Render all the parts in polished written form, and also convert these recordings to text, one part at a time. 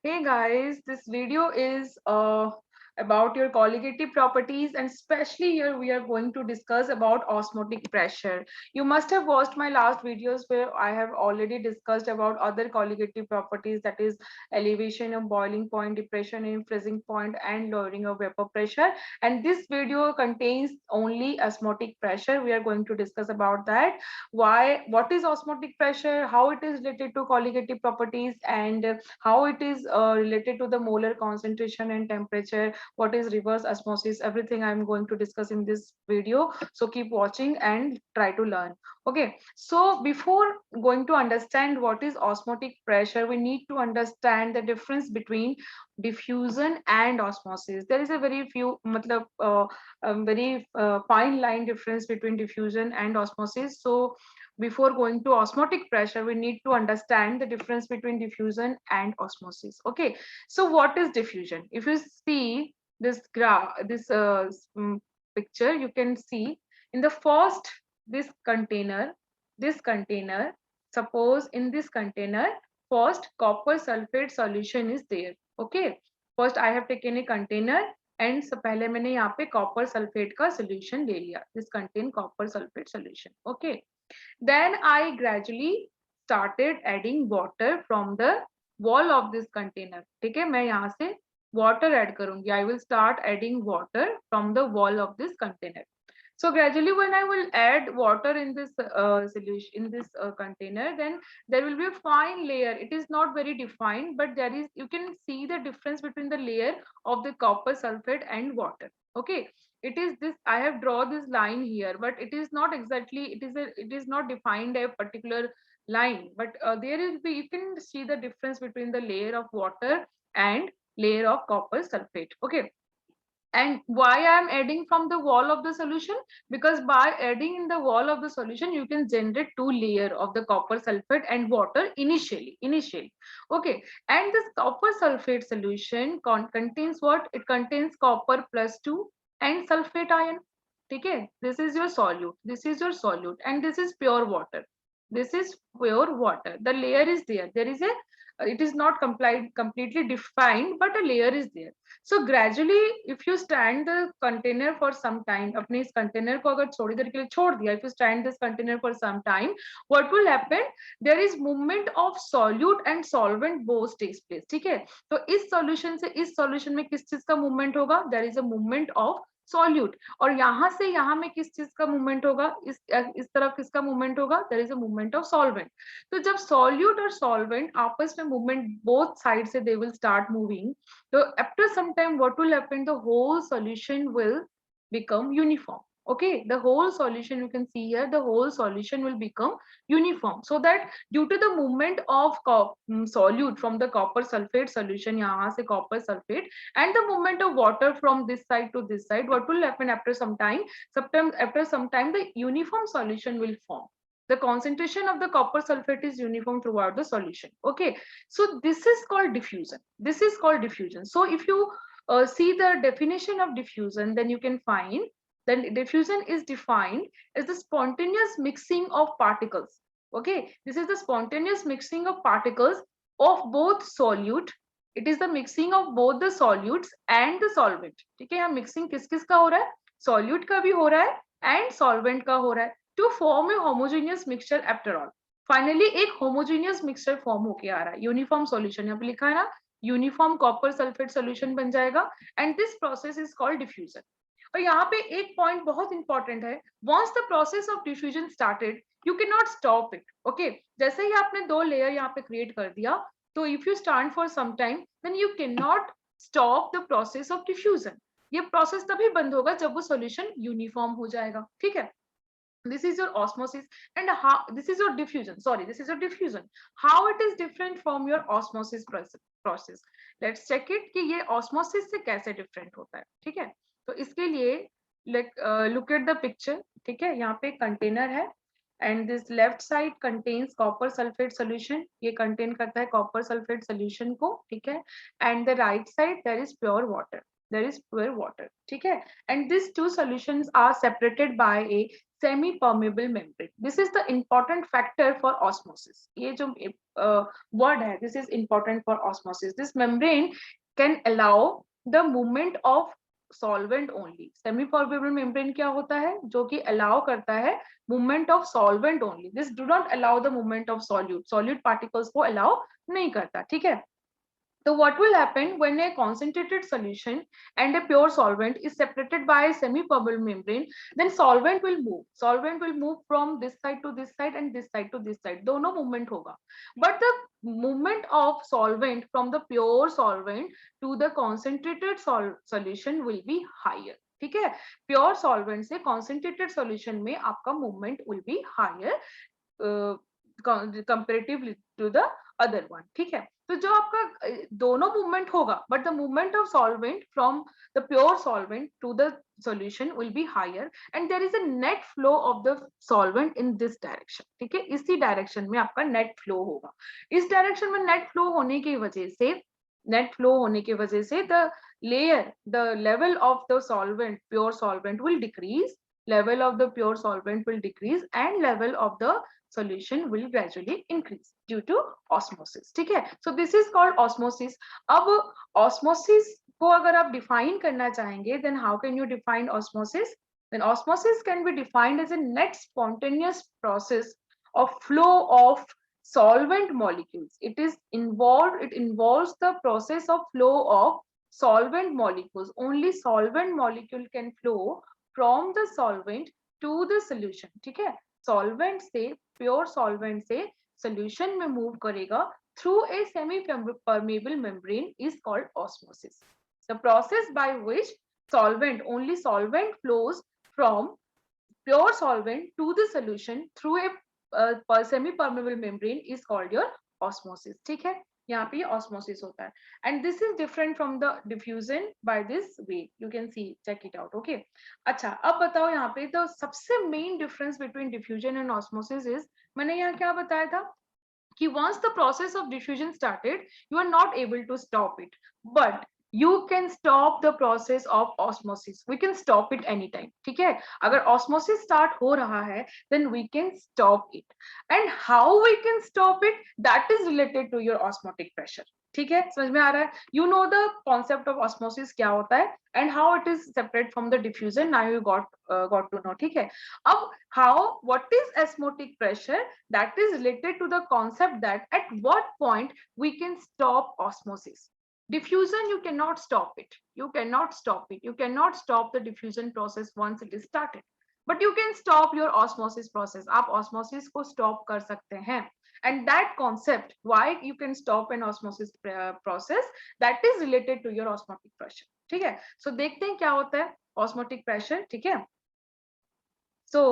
Hey guys, this video is about your colligative properties, and especially here we are going to discuss about osmotic pressure. You must have watched my last videos where I have already discussed about other colligative properties, that is elevation of boiling point, depression in freezing point, and lowering of vapor pressure. And this video contains only osmotic pressure. We are going to discuss about that. What is osmotic pressure, how it is related to colligative properties, and how it is related to the molar concentration and temperature, what is reverse osmosis, everything I'm going to discuss in this video. So keep watching and try to learn. Okay, so before going to understand what is osmotic pressure, we need to understand the difference between diffusion and osmosis. There is a very few very fine line difference between diffusion and osmosis. So before going to osmotic pressure, we need to understand the difference between diffusion and osmosis. Okay, so what is diffusion? If you see this graph, picture, you can see in the first this container, suppose in this container, first copper sulfate solution is there. Okay, first I have taken a container and पहले मैंने यहाँ पे copper sulfate का solution ले लिया. This contain copper sulfate solution. Okay, then I gradually started adding water from the wall of this container. ठीक है, मैं यहाँ से water add करूंगी. I will start adding water from the wall of this container. So gradually, when I will add water in this solution, in this container, then there will be a fine layer. It is not very defined, but there is, you can see the difference between the layer of the copper sulfate and water. Okay, it is this, I have drawn this line here, but it is not exactly, it is not defined a particular line, but there is be, you can see the difference between the layer of water and layer of copper sulfate. Okay, and why I am adding from the wall of the solution? Because by adding in the wall of the solution, you can generate two layer of the copper sulfate and water initially. Okay, and this copper sulfate solution contains what? It contains copper plus 2 and sulfate ion. Okay, this is your solute, and this is pure water. This is pure water. The layer is there. There is a, it is not completely defined, but a layer is there. So gradually, if you stand the container for some time, अपने इस container को अगर थोड़ी देर के लिए छोड़ दिया, if you stand this container for some time, what will happen? There is movement of solute and solvent both takes place. ठीक है? तो इस solution से इस solution में किस चीज का movement होगा? There is a movement of solute. और यहाँ से यहाँ में किस चीज का movement होगा? इस तरफ किसका movement होगा? There is a movement of solvent. तो जब solute और solvent आपस में movement both sides से they will start moving. So after some time, what will happen? The whole solution will become uniform. Okay, the whole solution, you can see here, the whole solution will become uniform. So that due to the movement of solute from the copper sulfate solution, यहाँ से copper sulfate, and the movement of water from this side to this side, what will happen after some time? After some time, the uniform solution will form. The concentration of the copper sulfate is uniform throughout the solution. Okay, so this is called diffusion. This is called diffusion. So if you see the definition of diffusion, then you can find that diffusion is defined as the spontaneous mixing of particles. Okay, this is the spontaneous mixing of particles of both solute. It is the mixing of both the solutes and the solvent. ठीक है, यहाँ mixing किस किस का हो रहा है? Solute का भी हो रहा है and solvent का हो रहा है, to form a homogeneous mixture after all. Finally एक होमोजीनियस मिक्सचर फॉर्म होके आ रहा है, यूनिफॉर्म सॉल्यूशन यहाँ पे लिखा है ना, यूनिफॉर्म कॉपर सल्फेट सॉल्यूशन बन जाएगा, and this process is called diffusion. और यहाँ पे एक पॉइंट बहुत इंपॉर्टेंट है, once the process of diffusion started, you can not stop it. Okay, जैसे ही आपने दो लेयर यहाँ पे क्रिएट कर दिया, तो if you stand for some time, then you can not stop the process of diffusion. ये प्रोसेस तभी बंद होगा जब वो सॉल्यूशन यूनिफॉर्म हो जाएगा. ठीक है, this is your osmosis, and how this is your diffusion, sorry, this is your diffusion. How it is different from your osmosis process? Let's check it कि ये osmosis से कैसे different होता है. ठीक है, तो इसके लिए look at the picture. ठीक है, यहाँ पे कंटेनर है and this left side contains copper sulfate solution. ये contain करता है copper sulfate solution को. ठीक है, and the right side there is pure water. There is pure water. ठीक है, and these two solutions are separated by a semi permeable membrane. This is the important factor for osmosis. ये जो word है, this is important for osmosis. This membrane can allow the movement of solvent only. Semi permeable membrane क्या होता है, जो कि allow करता है movement of solvent only. This do not allow the movement of solute. Solute particles को allow नहीं करता. ठीक है. So what will happen when a concentrated solution and a pure solvent is separated by a semi-permeable membrane? Then solvent will move. Solvent will move from this side to this side and this side to this side. दोनों movement होगा. But the movement of solvent from the pure solvent to the concentrated solution will be higher. ठीक है. Pure solvent से concentrated solution में आपका movement will be higher comparatively to the other one. ठीक है. तो जो आपका दोनों मूवमेंट होगा, but the movement of solvent from the pure solvent to the solution will be higher and there is a net flow of the solvent in this direction. ठीक है. इसी डायरेक्शन में आपका नेट फ्लो होगा. इस direction में net flow होने की वजह से the level of the solvent, pure solvent will decrease, level of the pure solvent will decrease and level of the solution will gradually increase due to osmosis. ठीक है. So this is called osmosis. अब osmosis को अगर आप define करना चाहेंगे, then how can you define osmosis? Then osmosis can be defined as a net spontaneous process of flow of solvent molecules. It involves the process of flow of solvent molecules. Only solvent molecule can flow from the solvent to the solution. ठीक है. Solvent से, pure solvent से solution में move करेगा through a semi permeable membrane is called osmosis. The process by which only solvent flows from pure solvent to the solution through a semi permeable membrane is called your osmosis. ठीक है. यहाँ पे osmosis होता है and this is different from the diffusion by this way. You can see, check it out. Okay. अच्छा, अब बताओ यहाँ पे तो सबसे main difference between diffusion and osmosis is, मैंने यहाँ क्या बताया था कि once the process of diffusion started, you are not able to stop it, but you can stop the process of osmosis. We can stop it anytime. ठीक है. अगर osmosis start हो रहा है, then we can stop it. And how we can stop it, that is related to your osmotic pressure. ठीक है. समझ में आ रहा है. You know the concept of osmosis क्या होता है and how it is separate from the diffusion. Now you got to know. ठीक है. अब what is osmotic pressure, that is related to the concept that at what point we can stop osmosis. Diffusion, you cannot stop it. You cannot stop the diffusion process once it is started. But you can stop your osmosis process. आप osmosis को stop कर सकते हैं. And that concept, why you can stop an osmosis process, that is related to your osmotic pressure. ठीक है. So देखते हैं क्या होता है osmotic pressure. ठीक है. So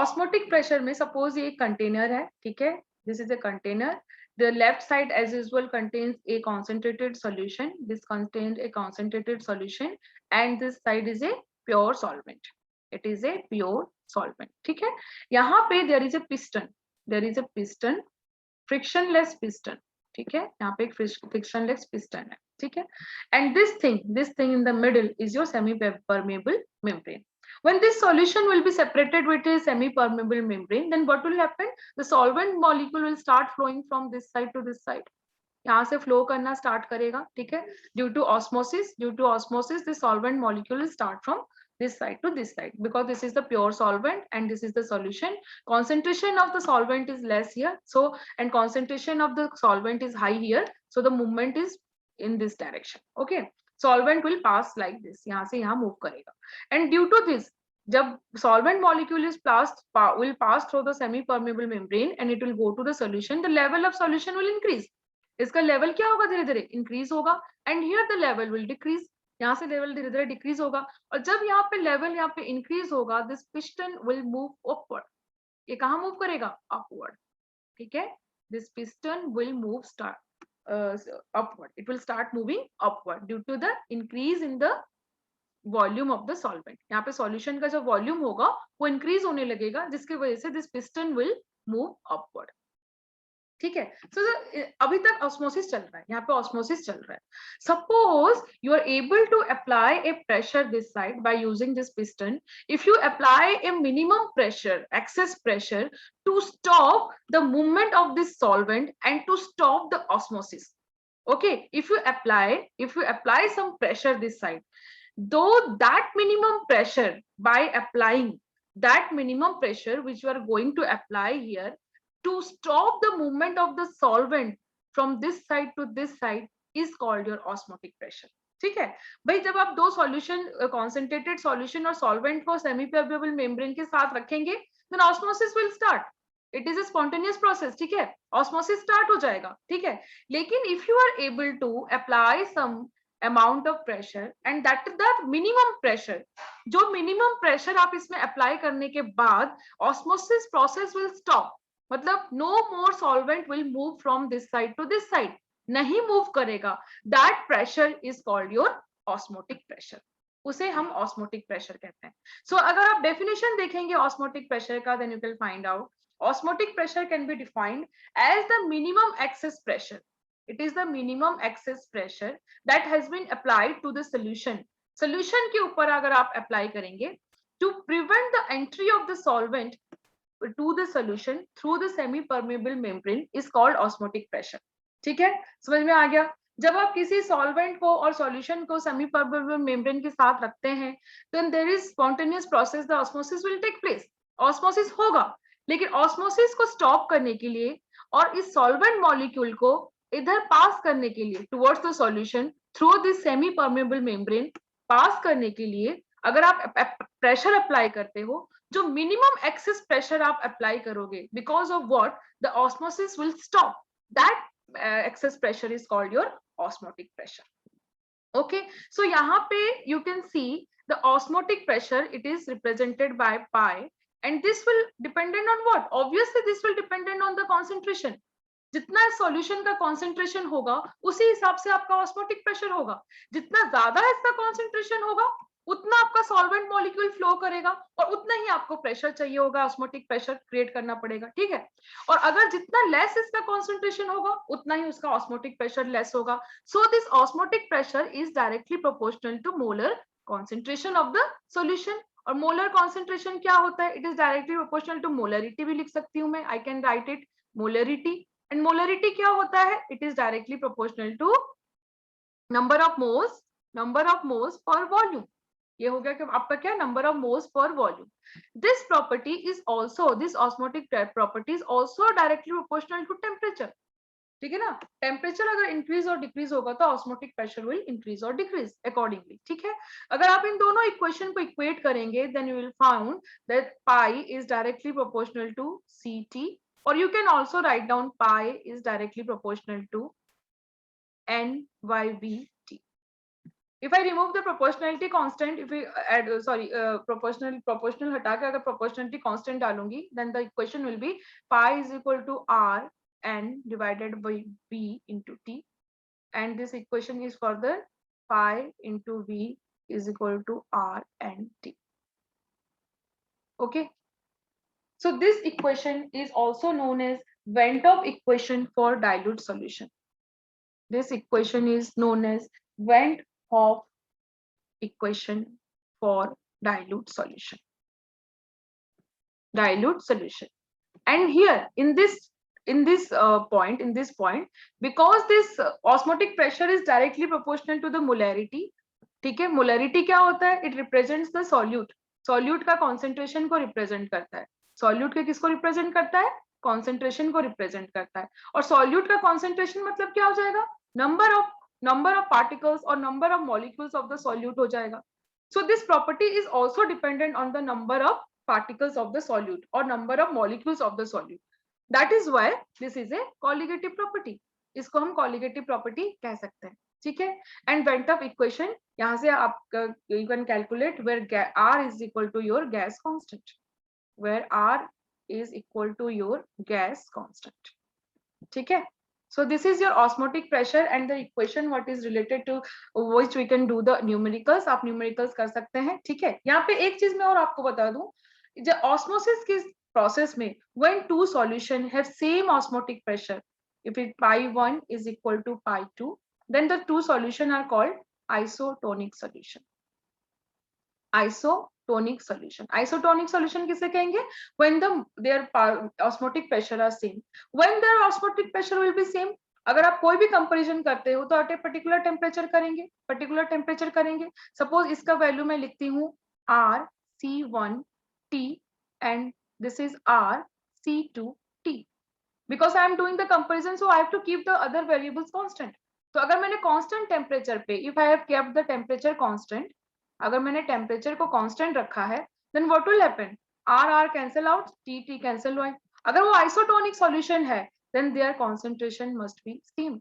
osmotic pressure में suppose ये container है. ठीक है. This is a container. The left side as usual contains a concentrated solution. This contains a concentrated solution and this side is a pure solvent. It is a pure solvent. ठीक है. यहाँ पे there is a piston. There is a piston, frictionless piston. ठीक है. यहाँ पे एक frictionless piston है. ठीक है. And this thing in the middle is your semi-permeable membrane. When this solution will be separated with a semi-permeable membrane, then what will happen? The solvent molecule will start flowing from this side to this side. यहाँ से flow करना start करेगा. ठीक है. Due to osmosis, the solvent molecule will start from this side to this side because this is the pure solvent and this is the solution. Concentration of the solvent is less here, so and concentration of the solvent is high here, so the movement is in this direction. Okay. Solvent will pass like this. यहाँ से यहाँ move करेगा. And due to this, जब solvent molecule will pass through the semi-permeable membrane and it will go to the solution, the level of solution will increase. इसका level क्या होगा? धीरे धीरे increase होगा. And here the level will decrease. यहाँ से level धीरे धीरे decrease होगा. और जब यहाँ पे level यहाँ पे increase होगा, this piston will move upward. ये कहाँ move करेगा? Upward. ठीक है. This piston will move upward. It will start moving upward due to the increase in the volume of the solvent. यहाँ पे solution का जो volume होगा वो increase होने लगेगा जिसकी वजह से this piston will move upward. ठीक है। सो अभी तक ऑस्मोसिस चल रहा है, यहाँ पे ऑस्मोसिस चल रहा है. Suppose you are able to apply a pressure this side by using this piston. If you apply a minimum pressure, excess pressure, to stop the movement of this solvent and to stop the osmosis. Okay, if you apply some pressure this side, though that minimum pressure, by applying that minimum pressure which you are going to apply here to stop the movement of the solvent from this side to this side is called your osmotic pressure. ठीक है भाई, जब आप दो solution, concentrated solution और solvent को semi permeable membrane के साथ रखेंगे, then osmosis will start. It is a spontaneous process. ठीक है, ऑस्मोसिस स्टार्ट हो जाएगा. ठीक है, लेकिन if you are able to apply some amount of pressure and that minimum pressure, जो मिनिमम प्रेशर आप इसमें अप्लाई करने के बाद ऑस्मोसिस प्रोसेस विल स्टॉप. मतलब no more solvent will move from this side to this side, नहीं move करेगा. That pressure is called your osmotic pressure. उसे हम ऑस्मोटिक प्रेशर कहते हैं. सो अगर आप डेफिनेशन देखेंगे ऑस्मोटिक प्रेशर का, then you can find out osmotic pressure can be defined as the minimum excess pressure. It is the minimum excess pressure that has been applied to the solution. Solution के ऊपर अगर आप apply करेंगे to prevent the entry of the solvent to the solution through the semi-permeable membrane is called osmotic pressure. ठीक है, समझ में आ गया. जब आप किसी सॉल्वेंट को और सॉल्यूशन को सेमी परमेबल मेम्ब्रेन के साथ रखते हैं, then there is spontaneous process, the osmosis will take place. Osmosis होगा, लेकिन ऑस्मोसिस को स्टॉप करने के लिए और इस सॉल्वेंट मॉलिक्यूल को इधर पास करने के लिए towards the solution through this semi permeable membrane पास करने के लिए अगर आप प्रेशर अप्लाई करते हो, जो मिनिमम एक्सेस प्रेशर आप अप्लाई करोगे, because of what the osmosis will stop. That excess pressure is called your osmotic pressure. Okay, so यहाँ पे you can see the osmotic pressure, it is represented by pi. And this will dependent on what? Obviously, this will dependent on the concentration. जितना solution का concentration होगा उसी हिसाब से आपका osmotic pressure होगा. जितना ज्यादा इसका कॉन्सेंट्रेशन होगा उतना आपका सॉल्वेंट मॉलिक्यूल फ्लो करेगा और उतना ही आपको प्रेशर चाहिए होगा, ऑस्मोटिक प्रेशर क्रिएट करना पड़ेगा. ठीक है, और अगर जितना लेस इसका कॉन्सेंट्रेशन होगा उतना ही उसका ऑस्मोटिक प्रेशर लेस होगा. So this osmotic pressure is directly proportional to molar concentration of the solution. और मोलर कॉन्सेंट्रेशन क्या होता है? It is directly proportional to molarity भी लिख सकती हूँ मैं. I can write it molarity. And molarity क्या होता है? It is directly proportional to number of moles पर वॉल्यूम. ये हो गया कि आपका क्या, नंबर ऑफ मोल्स पर volume. This property is also, this osmotic property is also directly proportional to temperature. ठीक है ना, टेम्परेचर अगर इंक्रीज और डिक्रीज होगा तो ऑस्मोटिक प्रेशर विल इंक्रीज और डिक्रीज अकॉर्डिंगली. ठीक है, अगर आप इन दोनों इक्वेशन को इक्वेट करेंगे, then you will found that pi is directly proportional to Ct, or you can also write down pi is directly proportional to NYVT. If I remove the proportionality constant, if we add proportional हटा के अगर proportionality constant डालूंगी, then the equation will be pi is equal to R n divided by V into T, and this equation is further pi into V is equal to R n T. Okay, so this equation is also known as Van 't Hoff equation for dilute solution. This equation is known as Van 't Hoff equation for dilute solution. And here in this point, because this osmotic pressure is directly proportional to the molarity. ठीक है, molarity क्या होता है? It represents the solute का concentration को represent करता है. solute के किसको represent करता है? concentration को represent करता है. और solute का concentration मतलब क्या हो जाएगा? number of particles or number of molecules of the solute हो जाएगा. So this property is also dependent on the number of particles of the solute or number of molecules of the solute. That is why this is a colligative property. इसको हम colligative property कह सकते हैं. ठीक है, and Van 't Hoff equation यहाँ से आप you can calculate where R is equal to your gas constant, where R is equal to your gas constant. ठीक है, so this is your osmotic pressure and the equation what is related to which we can do the numericals. आप numericals कर सकते हैं. ठीक है, यहाँ पे एक चीज मैं और आपको बता दूं, जो osmosis की process में when two solution have same osmotic pressure, if it pi1 is equal to pi2, then the two solution are called isotonic solution. Isotonic solution. Isotonic solution किसे कहेंगे? When their osmotic pressure are same. When their osmotic pressure will be same. अगर आप कोई भी comparison करते हो तो eight a particular temperature करेंगे. सपोज इसका वैल्यू मैं लिखती हूँ RC1T and this is RC2T. Because I am doing the comparison, so I have to keep the other variables constant. तो अगर मैंने constant टेम्परेचर पे, if I have kept the temperature constant, अगर मैंने टेम्परेचर को कांस्टेंट रखा है, then what will happen? R cancel out, T cancel हुआ. अगर वो आइसोटोनिक सॉल्यूशन है, then their concentration must be same,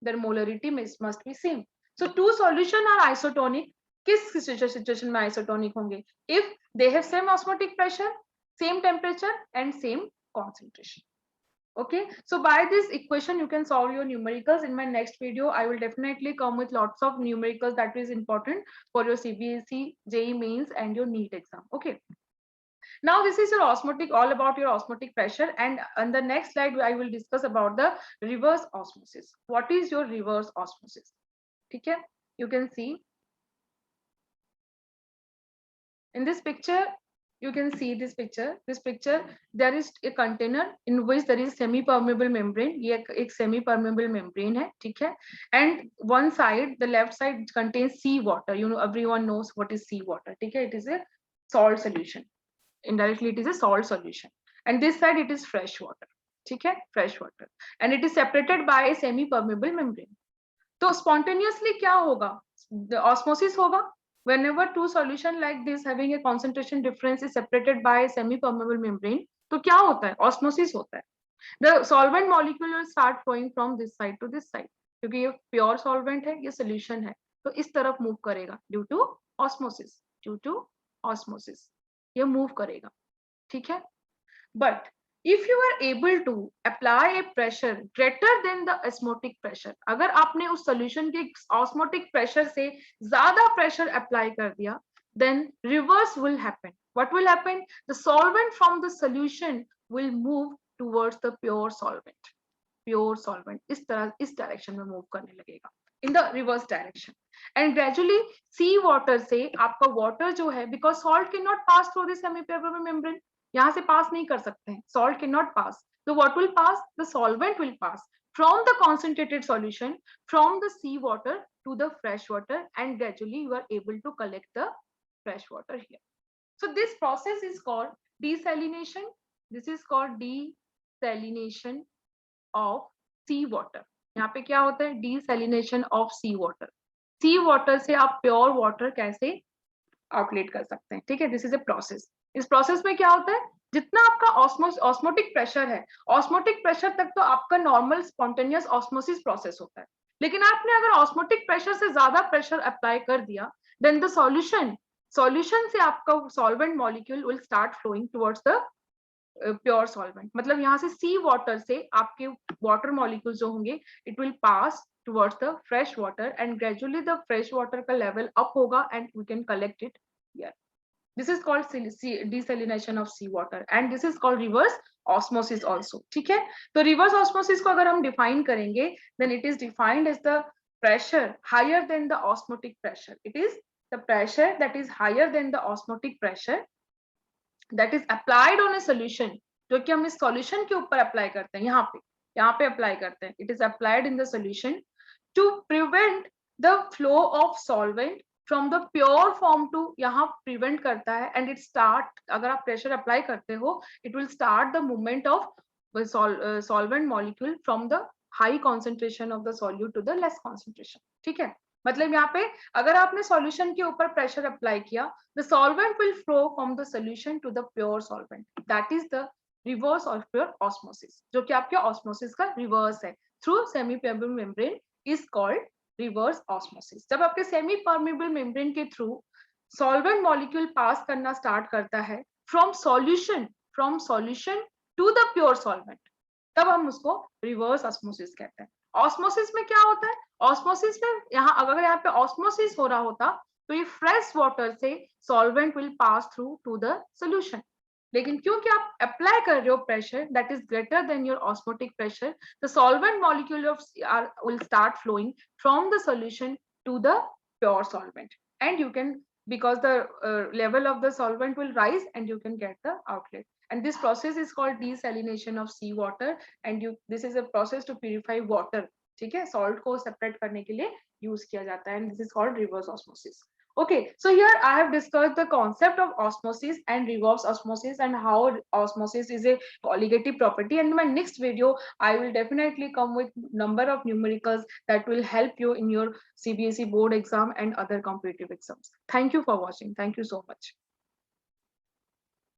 their molarity must be same. So two solution are isotonic. किस सिचुएशन में आइसोटोनिक होंगे? If they have same osmotic pressure, same temperature and same concentration. Okay, so by this equation you can solve your numericals. In my next video I will definitely come with lots of numericals that is important for your CBSE, JEE mains and your NEET exam. Okay, now this is your osmotic, all about your osmotic pressure, and on the next slide I will discuss about the reverse osmosis. What is your reverse osmosis? Okay, you can see in this picture, you can see this picture there is a container in which there is semi permeable membrane. ये एक semi permeable membrane है, ठीक है, and one side, the left side contains sea water. You know, everyone knows what is sea water, ठीक है, it is a salt solution. Indirectly it is a salt solution, and this side it is fresh water, ठीक है, fresh water, and it is separated by a semi permeable membrane. तो spontaneously क्या होगा? The osmosis होगा. Whenever two solution like this having a concentration difference is separated by a semi-permeable membrane, तो क्या होता है? Osmosis होता है. The solvent molecule will start flowing from this side to this side. क्योंकि ये pure solvent है, ये solution है, तो इस तरफ move करेगा due to osmosis. Due to osmosis, ये move करेगा, ठीक है. But if you are able to apply a pressure greater than the osmotic pressure, अगर आपने उस solution के osmotic pressure से ज़्यादा pressure apply कर दिया, then reverse will happen. What will happen? The solvent from the solution will move towards the pure solvent. Pure solvent इस तरह, इस direction में move करने लगेगा, in the reverse direction. And gradually sea water से आपका water जो है, because salt cannot pass through the semi-permeable membrane, यहाँ से पास नहीं कर सकते हैं, salt cannot pass. So what will pass? The solvent will pass from the concentrated solution, from the sea water to the fresh water, and gradually you are able to collect the fresh water here. So this process is called desalination. This is called desalination of sea water. यहाँ पे क्या होता है? Desalination of sea water. Sea water से आप pure water कैसे outlet कर सकते हैं, ठीक है. This is a process. इस प्रोसेस में क्या होता है? जितना आपका ऑस्मोटिक प्रेशर है, ऑस्मोटिक प्रेशर तक तो आपका नॉर्मल स्पॉन्टेनियस ऑस्मोसिस प्रोसेस होता है. लेकिन आपने अगर ऑस्मोटिक प्रेशर से ज्यादा प्रेशर अप्लाई कर दिया, देन द सॉल्यूशन से आपका solvent molecule will start flowing towards the pure solvent. मतलब यहाँ से सी वाटर से आपके वाटर मॉलिक्यूल जो होंगे, it will pass towards the fresh water, and gradually the fresh water का level up होगा and we can collect it here. This is called desalination of sea water, and this is called reverse osmosis also, ठीक है. तो reverse osmosis को अगर हम define करेंगे, then it is defined as the pressure higher than the osmotic pressure. It is the pressure that is higher than the osmotic pressure that is applied on a solution, जो कि हम इस solution के ऊपर apply करते हैं, यहाँ पे apply करते हैं. It is applied in the solution to prevent the flow of solvent from the pure form to यहाँ prevent करता है, and it start, अगर आप pressure apply करते हो, it will start the movement of solvent molecule from the high concentration of the solute to the less concentration, ठीक है. मतलब यहाँ पे अगर आपने solution के ऊपर pressure apply किया, the solvent will flow from the solution to the pure solvent. That is the reverse of pure osmosis, जो कि आपके osmosis का reverse है through semi-permeable membrane is called reverse osmosis. जब आपके semi permeable membrane के through solvent molecule pass करना start करता है from solution to the pure solvent, तब हम उसको reverse osmosis कहते हैं. Osmosis में क्या होता है? Osmosis में अगर यहाँ पे osmosis हो रहा होता तो ये fresh water से solvent will pass through to the solution, लेकिन क्योंकि आप अप्लाई कर रहे हो pressure that is greater than your osmotic pressure, the solvent molecule of will start flowing from the solution to the pure solvent, and you can, because the level of the solvent will rise and you can get the outlet. And this process is called desalination of sea water, and you, this is a process to purify water. ठीक है, salt को separate करने के लिए use किया जाता है, and this is called reverse osmosis. Okay, so here I have discussed the concept of osmosis and reverse osmosis and how osmosis is a colligative property. And in my next video, I will definitely come with number of numericals that will help you in your CBSE board exam and other competitive exams. Thank you for watching. Thank you so much.